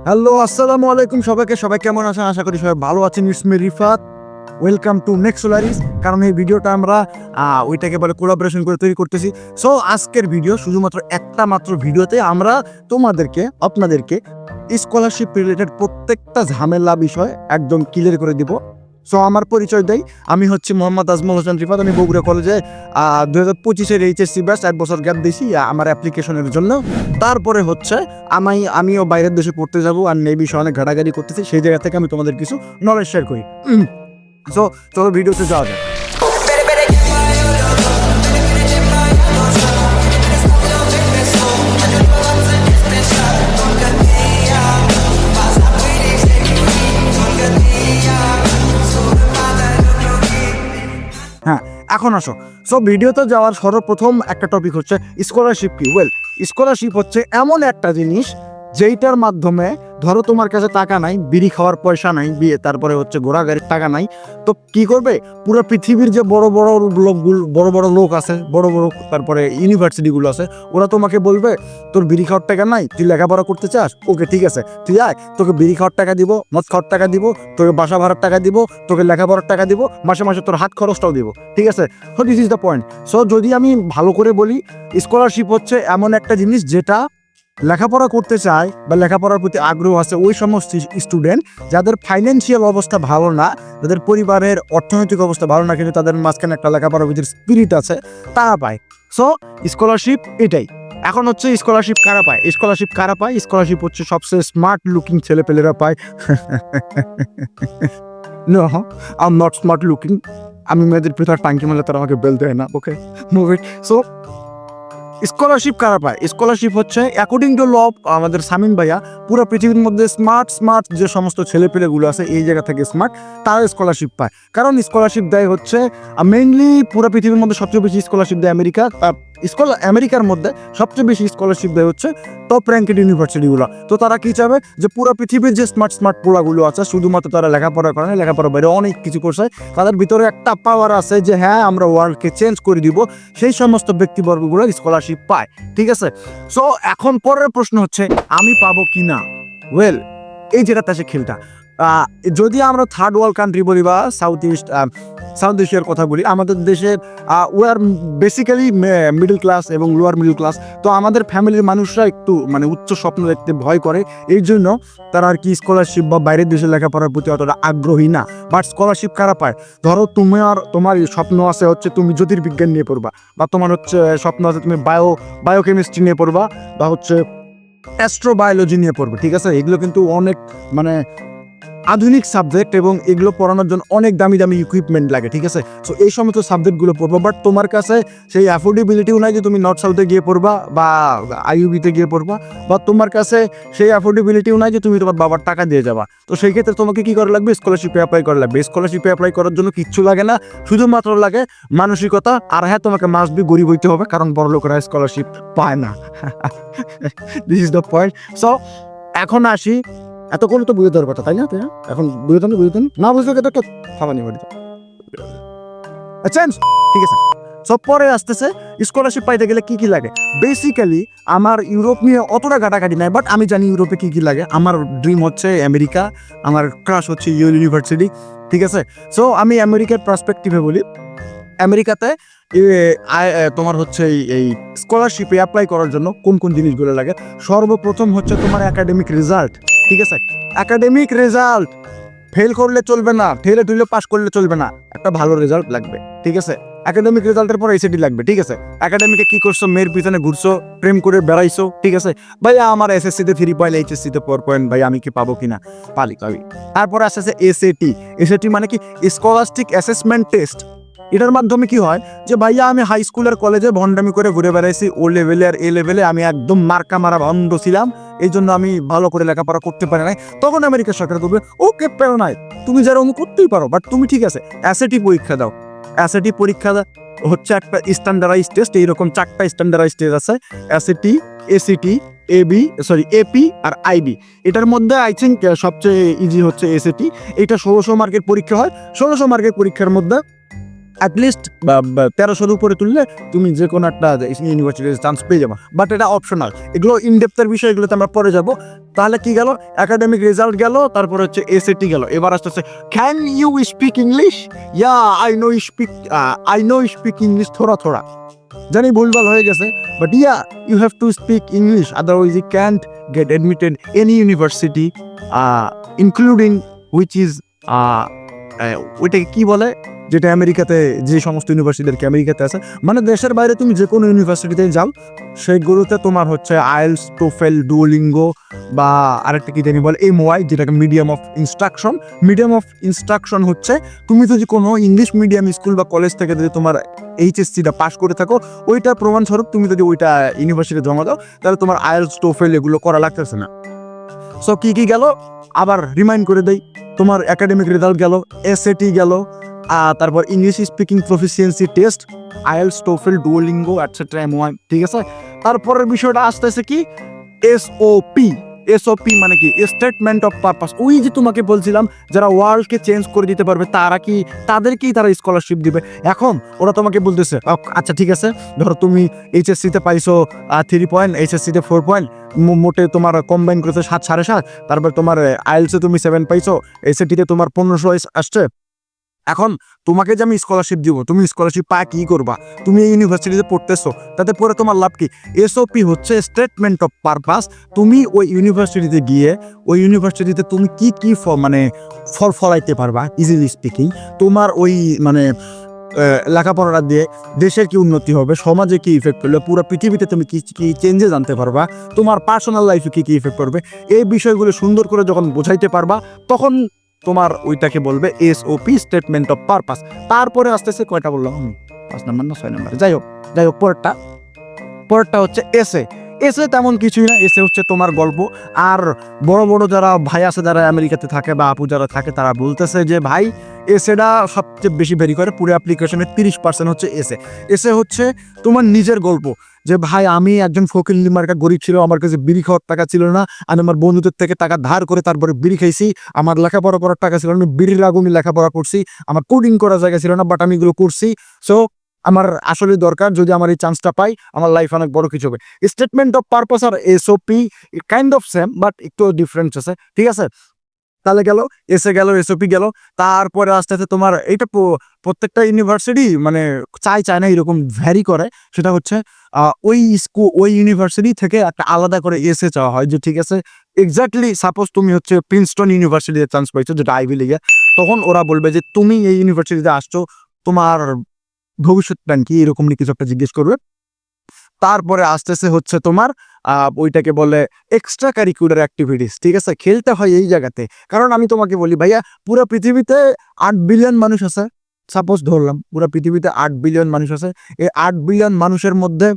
Hello, আসসালামু আলাইকুম সবাইকে। সবাই কেমন আছেন? আশা করি সবাই ভালো আছেন। It's me Rifat, welcome to next Solaris. কারণ এই ভিডিওটা আমরা ওইটাকে বলে কোলাবোরেশন করে তৈরি করতেছি। সো আজকের ভিডিও শুধুমাত্র একটা মাত্র ভিডিওতে আমরা আপনাদেরকে স্কলারশিপ রিলেটেড প্রত্যেকটা ঝামেলা বিষয় একদম ক্লিয়ার করে দিব। সো আমার পরিচয় দেই, আমি হচ্ছে মোহাম্মদ আজমল হোসেন রিফাত। আমি বগুড়া কলেজে 2025-এর এইচএসসি ব্যাচ 1 বছর গ্যাপ দিয়েছি আমার অ্যাপ্লিকেশনের জন্য। তারপরে হচ্ছে আমিও বাইরের দেশে পড়তে যাব আর এই বিষয়ে অনেক ঘাটাঘাটি করতেছি। সেই জায়গা থেকে আমি তোমাদের কিছু নলেজ শেয়ার করি। সো চলো ভিডিওতে যাওয়া যায়। হ্যাঁ, এখন আসো। সো ভিডিওতে যাওয়ার সর্বপ্রথম একটা টপিক হচ্ছে স্কলারশিপ কি। স্কলারশিপ হচ্ছে এমন একটা জিনিস যেইটার মাধ্যমে ধরো তোমার কাছে টাকা নাই, বিড়ি খাওয়ার পয়সা নাই, তারপরে হচ্ছে ঘোড়াগাড়ির টাকা নাই, তো কি করবে? পুরো পৃথিবীর যে বড় বড় লোক আছে, তারপরে ইউনিভার্সিটিগুলো আছে, ওরা তোমাকে বলবে তোর বিড়ি খাওয়ার টাকা নাই, তুই লেখাপড়া করতে চাস, ওকে ঠিক আছে তুই আয়, তোকে বিড়ি খাওয়ার টাকা দিব, মদ খাওয়ার টাকা দিব, তোকে বাসা ভাড়ার টাকা দিব, তোকে লেখাপড়ার টাকা দিব, মাসে মাসে তোর হাত খরচটাও দিব, ঠিক আছে? So this is the point. So যদি আমি ভালো করে বলি, স্কলারশিপ হচ্ছে এমন একটা জিনিস যেটা লেখাপড়া করতে চায় বা লেখাপড়ার প্রতি আগ্রহ আছে ওই সমস্ত স্টুডেন্ট যাদের ফাইন্যান্সিয়াল অবস্থা ভালো না, যাদের পরিবারের অর্থনৈতিক অবস্থা ভালো না, কিন্তু তাদের মাঝখানে একটা লেখাপড়ার ভিতরে স্পিরিট আছে, তারা পায়। সো স্কলারশিপ এটাই। এখন হচ্ছে স্কলারশিপ কারা পায়? স্কলারশিপ হচ্ছে সবচেয়ে স্মার্ট লুকিং ছেলেপেলেরা পায়। No, I am not smart looking. আমি মেয়েদের ভিতর টাঙ্কি মারলে তারা আমাকে বেল দেয় না। ওকে, সো স্কলারশিপ কারা পায়? স্কলারশিপ হচ্ছে অ্যাকর্ডিং টু ল আমাদের সামিন ভাইয়া পুরো পৃথিবীর মধ্যে স্মার্ট যে সমস্ত ছেলেপেলেগুলো আছে এই জায়গা থেকে স্মার্ট, তারা স্কলারশিপ পায়। কারণ স্কলারশিপ দেয় হচ্ছে মেইনলি পুরো পৃথিবীর মধ্যে সবচেয়ে বেশি স্কলারশিপ দেয় আমেরিকা। আমেরিকার মধ্যে সবচেয়ে বেশি স্কলারশিপ দেয় হচ্ছে টপ র্যাঙ্কেড ইউনিভার্সিটিগুলো। তো তারা কি চাবে? যে পুরো পৃথিবীর যে স্মার্ট পোলাগুলো আছে, শুধুমাত্র তারা লেখাপড়া করে না, লেখাপড়ার বাইরে অনেক কিছু করছে, তাদের ভিতরে একটা পাওয়ার আছে যে হ্যাঁ আমরা ওয়ার্ল্ডকে চেঞ্জ করে দিব, সেই সমস্ত ব্যক্তিবর্গগুলো স্কলারশিপ পায়, ঠিক আছে? সো এখন পরের প্রশ্ন হচ্ছে আমি পাবো কি না? এই যেটাতে আসে খেলটা। যদি আমরা থার্ড ওয়ার্ল্ড কান্ট্রি বলি বা সাউথ এশিয়ার কথা বলি, আমাদের দেশে we are basically middle class এবং লোয়ার মিডল ক্লাস। তো আমাদের ফ্যামিলির মানুষরা একটু উচ্চ স্বপ্ন দেখতে ভয় করে, এই জন্য তারা আর কি স্কলারশিপ বা বাইরের দেশে লেখাপড়ার প্রতি অতটা আগ্রহী না। বাট স্কলারশিপ কারা পায়? ধরো তোমার স্বপ্ন আছে হচ্ছে তুমি জ্যোতির্বিজ্ঞান নিয়ে পড়বা, বা তোমার হচ্ছে স্বপ্ন আছে তুমি বায়োকেমিস্ট্রি নিয়ে পড়বা, বা হচ্ছে অ্যাস্ট্রোবায়োলজি নিয়ে পড়বে, ঠিক আছে? এগুলো কিন্তু অনেক আধুনিক সাবজেক্ট এবং এগুলো পড়ানোর জন্য অনেক দামি দামি ইকুইপমেন্ট লাগে, ঠিক আছে? সো এই সমস্ত সাবজেক্টগুলো পড়বো, বাট তোমার কাছে সেই অ্যাফোর্ডেবিলিটিও নাই যে তুমি নর্থ সাউথে গিয়ে পড়বা বা আইইউবিতে গিয়ে পড়বা, বা তোমার কাছে সেই অ্যাফোর্ডেবিলিটিও নাই যে তুমি তোমার বাবার টাকা দিয়ে যাবা। তো সেই ক্ষেত্রে তোমাকে কি করা লাগবে? স্কলারশিপে অ্যাপ্লাই করা লাগবে। স্কলারশিপে অ্যাপ্লাই করার জন্য কিচ্ছু লাগে না, শুধুমাত্র লাগে মানসিকতা। আর হ্যাঁ, তোমাকে মাস্ট বি গরিব হইতে হবে, কারণ বড় লোকেরা স্কলারশিপ পায় না। This is the point. So এখন আসি, এতক্ষণ তো বুঝে দেওয়ার কথা, তাই না? এখন বুঝতেন না বুঝলে তো একটা থামানি বাড়ি, ঠিক আছে? সব পরে আসতেছে স্কলারশিপ পাইতে গেলে কি লাগে। বেসিক্যালি আমার ইউরোপ নিয়ে অতটা ঘাটাঘাটি নাই, বাট আমি জানি ইউরোপে কি লাগে। আমার ড্রিম হচ্ছে আমেরিকা, আমার ক্রাশ হচ্ছে ইউনিভার্সিটি, ঠিক আছে? সো আমি আমেরিকার পার্সপেক্টিভে বলি, আমেরিকাতে তোমার হচ্ছে এই স্কলারশিপে অ্যাপ্লাই করার জন্য কোন কোন জিনিসগুলো লাগে। সর্বপ্রথম হচ্ছে তোমার একাডেমিক রেজাল্ট, ঠিক আছে? একাডেমিক রেজাল্ট ফেল করলে চলবে না, ঠেলে ঠুলে পাস করলে চলবে না, একটা ভালো রেজাল্ট লাগবে, ঠিক আছে? একাডেমিক রেজাল্টের পর এসএটি লাগবে, ঠিক আছে? একাডেমিকে কি করছো? মেয়ের পিছনে ঘুরছো, প্রেম করে বেড়াইছো, ঠিক আছে? ভাইয়া আমার এসএসসিতে 3 পয়েন্ট, এইচএসসিতে 4 পয়েন্ট, ভাই আমি কি পাবো কিনা? পাবি। তারপর আসছে এসএটি মানে কি? Scholastic assessment test. এটার মাধ্যমে কি হয় যে ভাইয়া আমি হাই স্কুলের কলেজে ভণ্ডামি করে ঘুরে বেড়াইছি, ও লেভেলে আর এ লেভেলে আমি একদম মার্কা মারা ভণ্ড ছিলাম, এই জন্য আমি ভালো করে লেখাপড়া করতে পারি নাই। তখন আমেরিকা সরকার বলবে ওকে পেরো নাই, তুমি যারা অমুক করতেই পারো, বাট তুমি ঠিক আছে অ্যাসএটি পরীক্ষা দাও। অ্যাসএটি পরীক্ষা হচ্ছে একটা স্ট্যান্ডার্ডাইজ টেস্ট, এইরকম 4টা স্ট্যান্ডার্ডাইজ টেস্ট আছে, অ্যাসএটি, এসিটি, এপি আর আইবি। এটার মধ্যে আই থিঙ্ক সবচেয়ে ইজি হচ্ছে এসএটি। এটা 1600 মার্কের পরীক্ষা হয়। 1600 মার্কের পরীক্ষার মধ্যে অ্যাটলিস্ট 1300-র উপরে তুললে তুমি যে কোনো একটা ইউনিভার্সিটিতে চান্স পেয়ে যাবো, বাট এটা অপশনাল। এগুলো ইনডেপথের বিষয়, এগুলোতে আমরা পরে যাব। তাহলে কি গেল, একাডেমিক রেজাল্ট গেল, তারপর হচ্ছে এসএটি গেল। এবার আসতেছে can you speak English? Ya I no speak English থোড়া থোড়া। জানি ভুলভাল হয়ে গেছে, but ya you have to speak English, otherwise you can't get admitted any university including which is ওইটাকে কি বলে, যেটা আমেরিকাতে, যে সমস্ত ইউনিভার্সিটি আমেরিকাতে আছে, মানে দেশের বাইরে তুমি যে কোনো ইউনিভার্সিটিতে যাও, সেইগুলোতে তোমার হচ্ছে আইএলস, টোফেল, ডুওলিঙ্গো বা আরেকটা কি জানি বলে MOI, যেটাকে medium of instruction. Medium of instruction হচ্ছে তুমি যদি কোনো ইংলিশ মিডিয়াম স্কুল বা কলেজ থেকে যদি তোমার HSCটা পাস করে থাকো, ওইটার প্রমাণস্বরূপ তুমি যদি ওইটা ইউনিভার্সিটি জমা দাও, তাহলে তোমার আইএলস, টোফেল এগুলো করা লাগতেছে না। সো কি কি গেল আবার রিমাইন্ড করে দেই, তোমার একাডেমিক রেজাল্ট গেল, এসএটি গেল, তারপর English speaking proficiency test, IELTS, TOEFL, Duolingo etcetera, MOI, ঠিক আছে। তারপরের বিষয়টা আসতেছে কি এসওপি। এসওপি মানে কি, স্টেটমেন্ট অফ পারপাস। ওই যে তোমাকে বলছিলাম যারা ওয়ার্ল্ডকে চেঞ্জ করে দিতে পারবে, তাদেরকেই তারা স্কলারশিপ দিবে। এখন ওরা তোমাকে বলতেছে আচ্ছা ঠিক আছে, ধরো তুমি HSCতে পাইছো 3 পয়েন্ট, HSCতে 4 পয়েন্ট, মোটে তোমার কম্বাইন করেছে 7, 7.5, তারপর তোমার আইএলসে তুমি 7 পাইছো, এসএটিতে তোমার 1500 আসছে। এখন তোমাকে যে আমি স্কলারশিপ দিব, তুমি স্কলারশিপ পায় কি করবা? তুমি এই ইউনিভার্সিটিতে পড়তেছো, তাতে পরে তোমার লাভ কি? এসওপি হচ্ছে স্টেটমেন্ট অফ পারপাস। তুমি ওই ইউনিভার্সিটিতে গিয়ে ওই ইউনিভার্সিটিতে তুমি কি কি মানে ফলাইতে পারবা, ইজিলি স্পিকিং। তোমার ওই মানে লেখাপড়া দিয়ে দেশের কি উন্নতি হবে, সমাজে কি ইফেক্ট পড়বে, পুরো পৃথিবীতে তুমি কি কি চেঞ্জেস আনতে পারবা, তোমার পার্সোনাল লাইফে কি কি ইফেক্ট পড়বে, এই বিষয়গুলো সুন্দর করে যখন বোঝাইতে পারবা, তখন তোমার ওইটাকে বলবে এসওপি, স্টেটমেন্ট অফ পারপাস। তারপরে আসতেছে কয়টা বললাম আমি, 5 নাম্বার না 6 নাম্বার, যাই হোক পরেরটা হচ্ছে এসে। তেমন কিছুই না, এসে হচ্ছে তোমার গল্প। আর বড় বড় যারা ভাই আছে, যারা আমেরিকাতে থাকে বা আপু যারা থাকে, তারা বলতেছে যে ভাই এসেটা সবচেয়ে বেশি ভ্যারি করে, পুরো অ্যাপ্লিকেশনের 30% হচ্ছে এসে হচ্ছে তোমার নিজের গল্প। যে ভাই আমি একজন ফকির মার্কা গরিব ছিল, আমার কাছে বিড়ি খাওয়ার টাকা ছিল না, আমি আমার বন্ধুদের থেকে টাকা ধার করে তারপরে বিড়ি খাইছি, আমার লেখাপড়া করার টাকা ছিল না, বিড়ির আগুনে লেখাপড়া করছি, আমার কোডিং করার জায়গা ছিল না, বাট আমি এগুলো করছি। সো আমার আসলে দরকার, যদি আমার এই চান্সটা পাই, আমার লাইফ অনেক বড় কিছু হবে। স্টেটমেন্ট অফ পারপাস আর SOP kind of same, but একটু ডিফারেন্স আছে, ঠিক আছে। তাহলে গেল এসে, গেল এসওপি গেল। তারপরে আস্তে আস্তে তোমার এইটা প্রত্যেকটা ইউনিভার্সিটি মানে চায় না এরকম ভ্যারি করে, সেটা হচ্ছে ওই ইউনিভার্সিটি থেকে একটা আলাদা করে এসে চাওয়া হয় যে ঠিক আছে, এক্স্যাক্টলি সাপোজ তুমি হচ্ছে প্রিন্সটন ইউনিভার্সিটিতে চান্স পাইছো, যেটা আইভি লিগে, তখন ওরা বলবে যে তুমি এই ইউনিভার্সিটিতে আসছো, তোমার ভবিষ্যৎ প্ল্যান কি, এরকম নিয়ে কিছু একটা জিজ্ঞেস করবে। তারপরে আসতেছে হচ্ছে তোমার ওইটাকে বলে এক্সট্রা কারিকুলার অ্যাক্টিভিটিস, ঠিক আছে। খেলতে হয় এই জায়গাতে, কারণ আমি তোমাকে বলি ভাইয়া, পুরো পৃথিবীতে 8 বিলিয়ন মানুষ আছে, সাপোজ ধরলাম পুরো পৃথিবীতে 8 বিলিয়ন মানুষ আছে। এই 8 বিলিয়ন মানুষের মধ্যে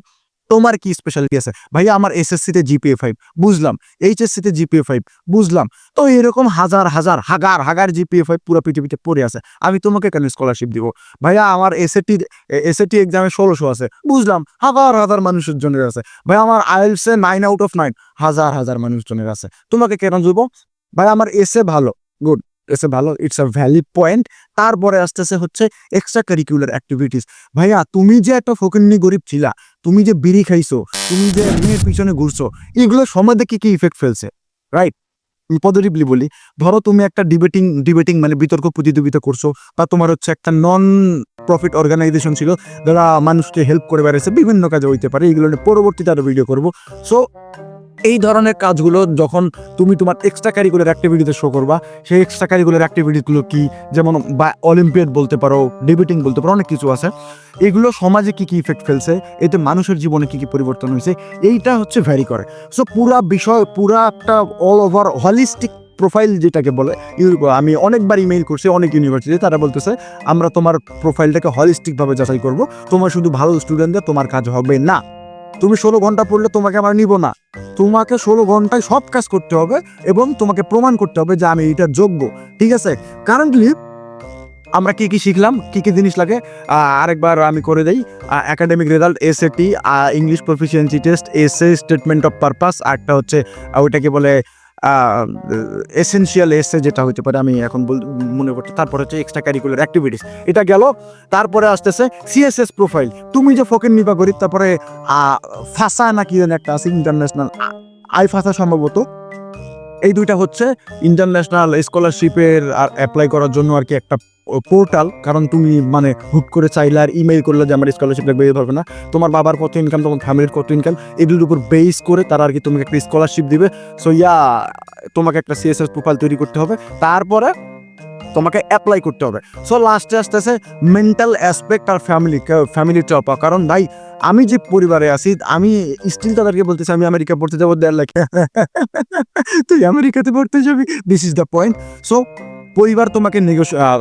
তোমার কি স্পেশালিটি আছে? ভাইয়া আমার এসএসসিতে জিপিএ 5, বুঝলাম। এইচএসসিতে জিপিএ 5, বুঝলাম। তো এরকম হাজার হাজার হাগার জিপিএ 5 পুরো পৃথিবীতে পড়ে আছে, আমি তোমাকে কেন স্কলারশিপ দিব? ভাইয়া আমার এসএটি এক্সামে 1600 আছে, বুঝলাম। হাজার মানুষের জন্য আছে। ভাই আমার আইএলসে 9 আউট অফ 9, হাজার মানুষজনের আছে, তোমাকে কেন দিব? ভাই আমার এসে ভালো, গুড, এসে ভালো, ইটস আ ভ্যালিড পয়েন্ট। তারপরে আসতেছে হচ্ছে এক্সট্রা কারিকুলার অ্যাক্টিভিটিস। ভাইয়া তুমি যে একটা ফকিন্নি গরিব ছিলা, তুমি যে বিড়ি খাইছো, তুমি যে মেয়ের পিছনে ঘুরছো, এগুলো সমাজে কি কি ইফেক্ট ফেলছে, রাইট? পজিটিভলি বলি, ধরো তুমি একটা ডিবেটিং মানে বিতর্ক প্রতিযোগিতা করছো, বা তোমার হচ্ছে একটা নন প্রফিট অর্গানাইজেশন ছিল যারা মানুষকে হেল্প করে বেড়াচ্ছে, বিভিন্ন কাজে হইতে পারে, এগুলো নিয়ে পরবর্তীতে আরো ভিডিও করবো। সো এই ধরনের কাজগুলো যখন তুমি তোমার এক্সট্রা কারিকুলার অ্যাক্টিভিটিতে শো করবা, সেই এক্সট্রা কারিকুলার অ্যাক্টিভিটিগুলো কি, যেমন বা অলিম্পিয়াড বলতে পারো, ডিবেটিং বলতে পারো, অনেক কিছু আছে। এগুলো সমাজে কি কি ইফেক্ট ফেলছে, এতে মানুষের জীবনে কি কি পরিবর্তন হয়েছে, এইটা হচ্ছে ভ্যারি করে। সো পুরা বিষয়, পুরা একটা অল ওভার হলিস্টিক প্রোফাইল যেটাকে বলে, আমি অনেকবার ইমেইল করছি অনেক ইউনিভার্সিটি, তারা বলতেছে আমরা তোমার প্রোফাইলটাকে হলিস্টিকভাবে যাচাই করবো, তোমার শুধু ভালো স্টুডেন্টদের তোমার কাজ হবে না। তুমি 16 ঘন্টা পড়লে তোমাকে আমরা নিব না, তোমাকে 16 ঘন্টায় সব কাজ করতে হবে এবং তোমাকে প্রমাণ করতে হবে যে আমি এটা যোগ্য, ঠিক আছে। কারেন্টলি আমরা কি কি শিখলাম, কি কি জিনিস লাগে আরেকবার আমি করে দেই। Academic result, SAT, English proficiency test, SA, statement of purpose, আরটা হচ্ছে ওইটাকে বলে এসেনশিয়াল এসে যেটা হতে পারে, আমি এখন মনে করছি। তারপরে হচ্ছে এক্সট্রা কারিকুলার অ্যাক্টিভিটিস, এটা গেল। তারপরে আসতেছে সিএসএস প্রোফাইল। তুমি যে ফকির নিবা গরিব, তারপরে ফাসা নাকি যেন একটা আছে ইন্টারন্যাশনাল, ফাসা সম্ভবত। এই দুইটা হচ্ছে ইন্টারন্যাশনাল স্কলারশিপের আর অ্যাপ্লাই করার জন্য আর কি একটা পোর্টাল। কারণ তুমি মানে হুট করে চাইলে আর ইমেইল করলে যে আমার স্কলারশিপ লাগবে এই পারবে না। তোমার বাবার কত ইনকাম, তোমার ফ্যামিলির কত ইনকাম, এগুলোর উপর বেস করে তারা আর কি তোমাকে একটা স্কলারশিপ দিবে। সো তোমাকে একটা সিএসএস প্রোফাইল তৈরি করতে হবে, তারপরে তোমাকে অ্যাপ্লাই করতে হবে। সো লাস্টে আসতেছে মেন্টাল অ্যাসপেক্ট আর ফ্যামিলি টপ। কারণ ভাই আমি যে পরিবারে আছি, আমি স্টিল তাদেরকে বলতেছি আমি আমেরিকা পড়তে যাবো, দেড় লাখ তুই আমেরিকাতে পড়তে যাবি, this is the point. So পরিবার তোমাকে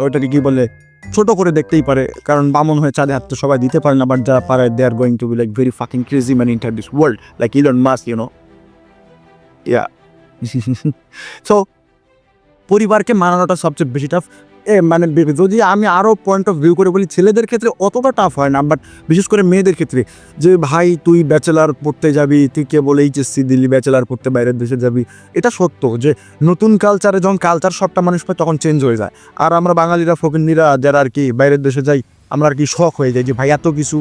ওটাকে কি বলে, ছোট করে দেখতেই পারে, কারণ বামন হয়ে চাঁদে হাত তো সবাই দিতে পারে না, বাট যারা পারে they are going to be like very fucking crazy man into this world, like Elon Musk, you know. Ya so পরিবারকে মানানোটা সবচেয়ে বেশি টাফ। মানে যদি আমি আরও পয়েন্ট অফ ভিউ করে বলি, ছেলেদের ক্ষেত্রে অতটা টাফ হয় না, বাট বিশেষ করে মেয়েদের ক্ষেত্রে, যে ভাই তুই ব্যাচেলার পড়তে যাবি, তুই কেবল এইচএসসি দিল্লি ব্যাচেলার পড়তে বাইরের দেশে যাবি। এটা সত্য যে নতুন কালচারে যখন কালচার সবটা মানুষ পায় তখন চেঞ্জ হয়ে যায়। আর আমরা বাঙালিরা ফকিন্নিরা যারা আর কি বাইরের দেশে যাই, আমরা আর কি শখ হয়ে যাই যে ভাই এত কিছু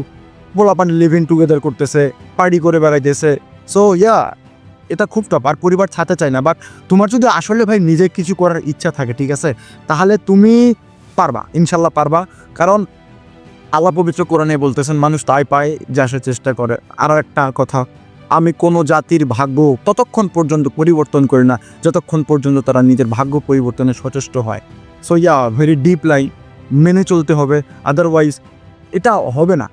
পোলাপান লিভিং টুগেদার করতেছে, পার্টি করে বেড়াইতেছে। সো এটা খুব টপ। আর পরিবার ছাড়তে চায় না, বাট তোমার যদি আসলে ভাই নিজে কিছু করার ইচ্ছা থাকে, ঠিক আছে, তাহলে তুমি পারবা, ইনশাল্লাহ পারবা। কারণ আল্লাহ পবিত্র কোরআনে বলতেছেন মানুষ তাই পায় যা সে চেষ্টা করে। আরও একটা কথা, আমি কোনো জাতির ভাগ্য ততক্ষণ পর্যন্ত পরিবর্তন করি না যতক্ষণ পর্যন্ত তারা নিজের ভাগ্য পরিবর্তনে সচেষ্ট হয়। সো ভেরি ডিপ লাইন, মেনে চলতে হবে, আদারওয়াইজ এটা হবে না।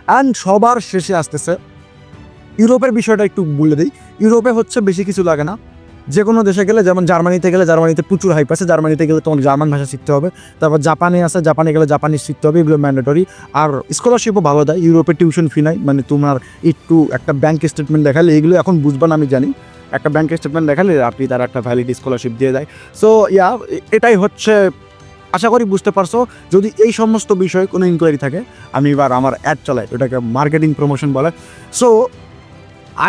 অ্যান্ড সবার শেষে আসতেছে ইউরোপের বিষয়টা একটু বলে দিই। ইউরোপে হচ্ছে বেশি কিছু লাগে না, যে কোনো দেশে গেলে, যেমন জার্মানিতে গেলে জার্মানিতে প্রচুর হাইপ আছে, জার্মানিতে গেলে তোমাকে জার্মান ভাষা শিখতে হবে। তারপর জাপানে আছে, জাপানে গেলে জাপানিজ শিখতে হবে, এগুলো ম্যান্ডেটরি। আর স্কলারশিপও ভালো দেয়, ইউরোপে টিউশন ফি নাই, মানে তোমার একটু একটা ব্যাঙ্ক স্টেটমেন্ট দেখালে, এগুলো এখন বুঝবা না আমি জানি, একটা ব্যাঙ্ক স্টেটমেন্ট দেখালে আপনি তার একটা ভ্যালিড স্কলারশিপ দিয়ে দেয়। সো এটাই হচ্ছে, আশা করি বুঝতে পারছো। যদি এই সমস্ত বিষয়ে কোনো ইনকোয়ারি থাকে, আমি এবার আমার অ্যাড চালাই, ওটাকে মার্কেটিং প্রমোশন বলে। So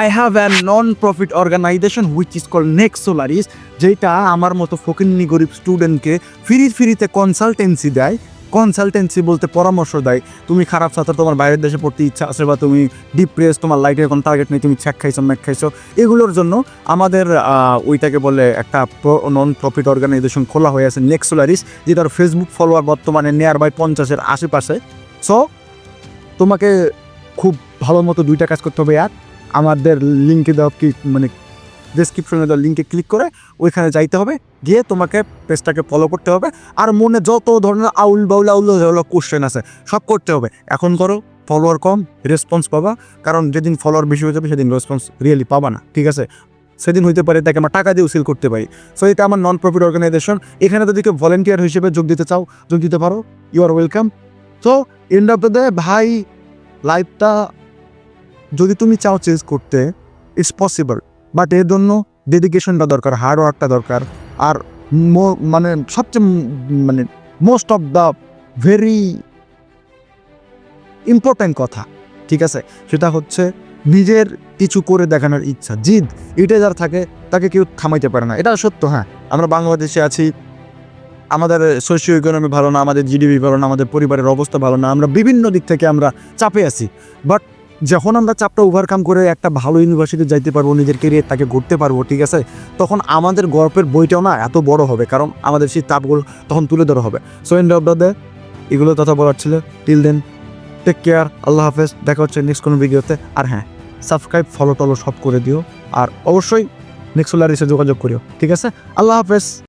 I have a non-profit organization which is called Next Solaris, যেটা আমার মতো ফকিন্নি গরিব স্টুডেন্টকে ফ্রিতে কনসালটেন্সি দেয়। কনসালটেন্সি বলতে পরামর্শ দেয়। তুমি খারাপ ছাত্র, তোমার বাইরের দেশে পড়তে ইচ্ছা আছে, বা তুমি ডিপ্রেস, তোমার লাইফের কোনো টার্গেট নেই, তুমি ছ্যাক খাইছো, ম্যাক খাইছো, এগুলোর জন্য আমাদের ওইটাকে বলে একটা নন প্রফিট অর্গানাইজেশন খোলা হয়ে আছে, নেক্সট সোলারিস, যেটার ফেসবুক ফলোয়ার বর্তমানে নিয়ার বাই 50-এর আশেপাশে। সো তোমাকে খুব ভালো মতো দুইটা কাজ করতে হবে। আর আমাদের লিঙ্কে দেওয়া মানে ডেসক্রিপশনে দেওয়া লিঙ্কে ক্লিক করে ওইখানে যাইতে হবে, গিয়ে তোমাকে পেজটাকে ফলো করতে হবে। আর মনে যত ধরনের আউল কোশ্চেন আছে সব করতে হবে। এখন করো, ফলোয়ার কম, রেসপন্স পাবা। কারণ যেদিন ফলোয়ার বেশি হয়ে যাবে সেদিন রেসপন্স রিয়েলি পাবা না, ঠিক আছে। সেদিন হইতে পারে তাকে আমরা টাকা দিয়ে সেল করতে পারি। সো এটা আমার নন প্রফিট অর্গানাইজেশন। এখানে যদি কেউ ভলেন্টিয়ার হিসেবে যোগ দিতে চাও, যোগ দিতে পারো, you are welcome. So end of the day ভাই, লাইফটা যদি তুমি চাও চেঞ্জ করতে, ইটস পসিবল, বাট এর জন্য ডেডিকেশনটা দরকার, হার্ড ওয়ার্কটা দরকার। আর মানে সবচেয়ে মানে most of the very important কথা, ঠিক আছে, সেটা হচ্ছে নিজের কিছু করে দেখানোর ইচ্ছা, জিদ। এটা যার থাকে তাকে কেউ থামাইতে পারে না, এটা সত্য। হ্যাঁ, আমরা বাংলাদেশে আছি, আমাদের সোশিও ইকোনমি ভালো না, আমাদের জিডিপি ভালো না, আমাদের পরিবারের অবস্থা ভালো না, আমরা বিভিন্ন দিক থেকে আমরা চাপে আছি। বাট যখন আমরা চাপটা ওভারকাম করে একটা ভালো ইউনিভার্সিটি যাইতে পারবো, নিজের কেরিয়ার তাকে গড়তে পারবো, ঠিক আছে, তখন আমাদের গল্পের বইটাও না এত বড় হবে, কারণ আমাদের সেই তাপগুলো তখন তুলে ধরা হবে। So end of the day এগুলো কথা বলার ছিল। টিল দেন, টেক কেয়ার, আল্লাহ হাফেজ, দেখা হচ্ছে নেক্সট কোনো ভিডিওতে। আর হ্যাঁ, সাবস্ক্রাইব, ফলো টলো সব করে দিও, আর অবশ্যই নেক্সট সোলারিসে যোগাযোগ করিও, ঠিক আছে। আল্লাহ হাফেজ।